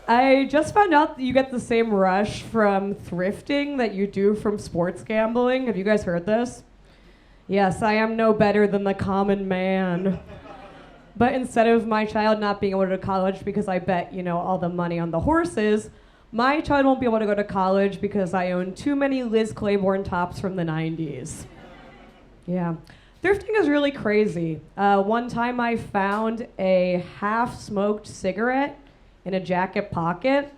I just found out that you get the same rush from thrifting that you do from sports gambling. Have you guys heard this? Yes, I am no better than the common man. But instead of my child not being able to go to college because I bet, all the money on the horses, my child won't be able to go to college because I own too many Liz Claiborne tops from the 90s. Yeah. Thrifting is really crazy. One time I found a half-smoked cigarette in a jacket pocket.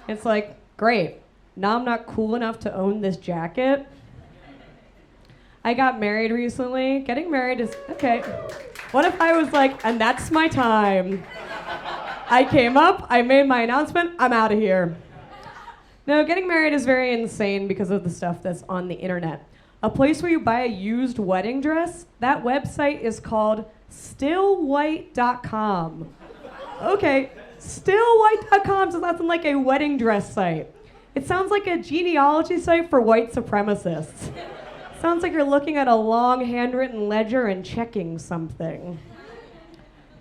It's like, great. Now I'm not cool enough to own this jacket. I got married recently. Getting married is, okay. What if I was like, and that's my time? I came up, I made my announcement, I'm out of here. No, getting married is very insane because of the stuff that's on the internet. A place where you buy a used wedding dress, that website is called stillwhite.com. Okay, stillwhite.com, so that's like a wedding dress site. It sounds like a genealogy site for white supremacists. Sounds like you're looking at a long handwritten ledger and checking something.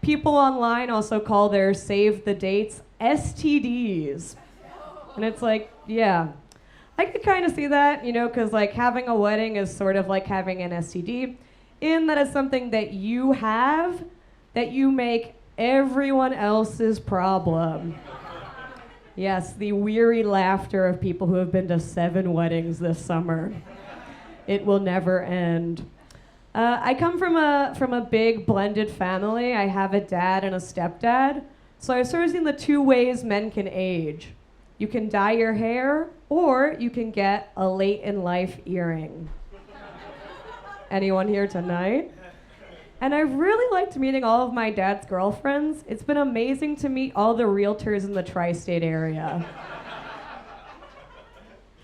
People online also call their save the dates STDs. And it's like, yeah. I could kind of see that, because like having a wedding is sort of like having an STD, in that it's something that you have that you make everyone else's problem. Yes, the weary laughter of people who have been to 7 weddings this summer. It will never end. I come from a big blended family. I have a dad and a stepdad. So I've sort of seen the 2 ways men can age. You can dye your hair, or you can get a late in life earring. Anyone here tonight? And I've really liked meeting all of my dad's girlfriends. It's been amazing to meet all the realtors in the tri-state area.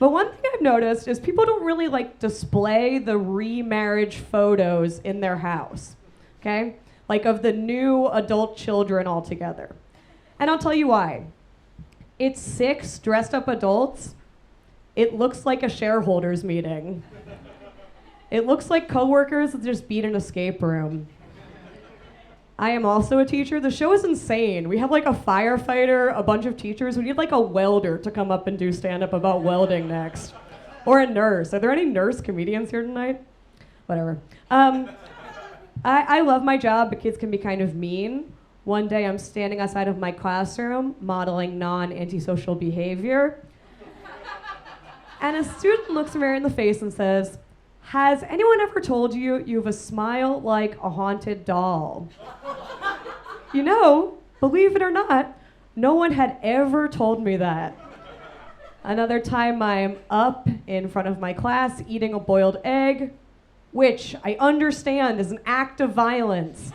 But one thing I've noticed is people don't really display the remarriage photos in their house, okay? Like of the new adult children all together. And I'll tell you why. It's 6 dressed up adults. It looks like a shareholders meeting. It looks like coworkers that just beat an escape room. I am also a teacher. The show is insane. We have a firefighter, a bunch of teachers. We need a welder to come up and do stand-up about welding next. Or a nurse. Are there any nurse comedians here tonight? Whatever. I love my job, but kids can be kind of mean. One day I'm standing outside of my classroom modeling non-antisocial behavior. And a student looks me in the face and says, "Has anyone ever told you you have a smile like a haunted doll?" Believe it or not, no one had ever told me that. Another time I'm up in front of my class eating a boiled egg, which I understand is an act of violence.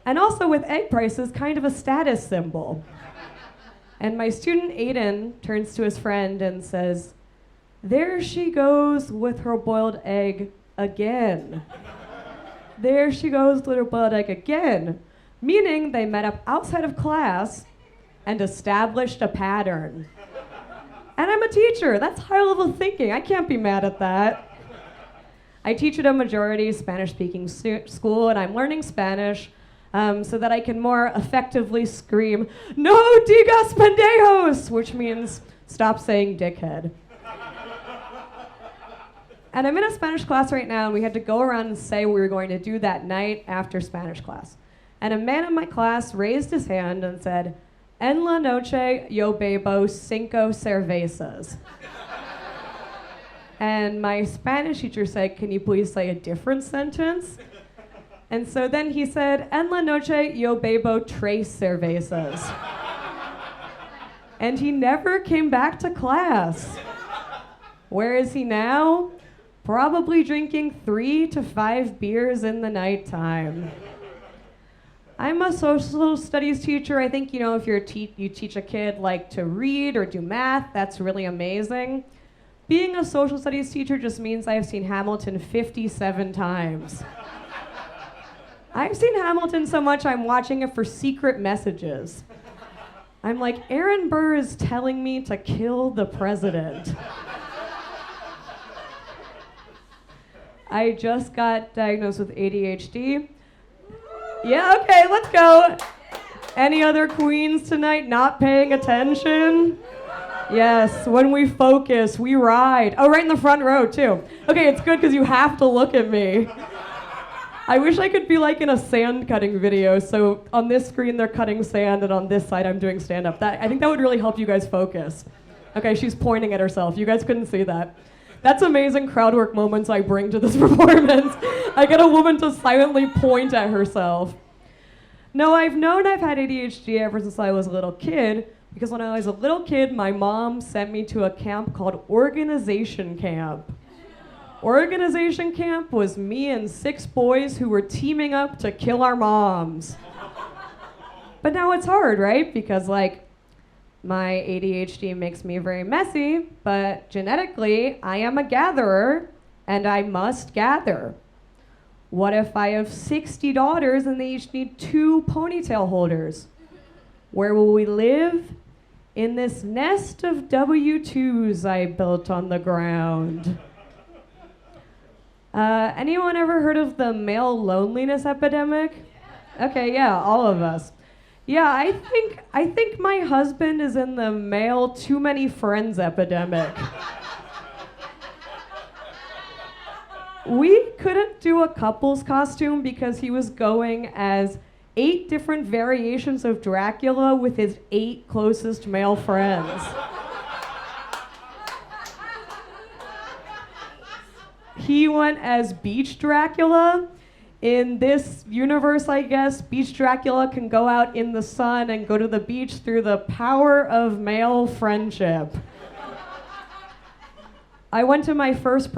And also with egg prices, kind of a status symbol. And my student Aiden turns to his friend and says, "There she goes with her boiled egg again." There she goes with her boiled egg again. Meaning they met up outside of class and established a pattern. And I'm a teacher. That's high level thinking. I can't be mad at that. I teach at a majority Spanish-speaking school, and I'm learning Spanish so that I can more effectively scream, "No digas pendejos," which means stop saying dickhead. And I'm in a Spanish class right now, and we had to go around and say what we were going to do that night after Spanish class. And a man in my class raised his hand and said, "En la noche yo bebo 5 cervezas." And my Spanish teacher said, "Can you please say a different sentence?" And so then he said, "En la noche yo bebo 3 cervezas." And he never came back to class. Where is he now? Probably drinking 3 to 5 beers in the nighttime. I'm a social studies teacher. I think, if you teach a kid to read or do math, that's really amazing. Being a social studies teacher just means I've seen Hamilton 57 times. I've seen Hamilton so much I'm watching it for secret messages. I'm like, Aaron Burr is telling me to kill the president. I just got diagnosed with ADHD. Yeah, okay, let's go. Any other queens tonight not paying attention? Yes, when we focus, we ride. Oh, right in the front row, too. Okay, it's good because you have to look at me. I wish I could be like in a sand cutting video, so on this screen they're cutting sand and on this side I'm doing stand-up. I think that would really help you guys focus. Okay, she's pointing at herself. You guys couldn't see that. That's amazing crowd work moments I bring to this performance. I get a woman to silently point at herself. No, I've known I've had ADHD ever since I was a little kid, because when I was a little kid, my mom sent me to a camp called Organization Camp. Organization Camp was me and 6 boys who were teaming up to kill our moms. But now it's hard, right? Because like, my ADHD makes me very messy, but genetically, I am a gatherer, and I must gather. What if I have 60 daughters and they each need 2 ponytail holders? Where will we live? In this nest of W-2s I built on the ground. Anyone ever heard of the male loneliness epidemic? Okay, yeah, all of us. Yeah, I think my husband is in the male too many friends epidemic. We couldn't do a couple's costume because he was going as 8 different variations of Dracula with his 8 closest male friends. He went as Beach Dracula. In this universe, I guess, Beach Dracula can go out in the sun and go to the beach through the power of male friendship. I went to my first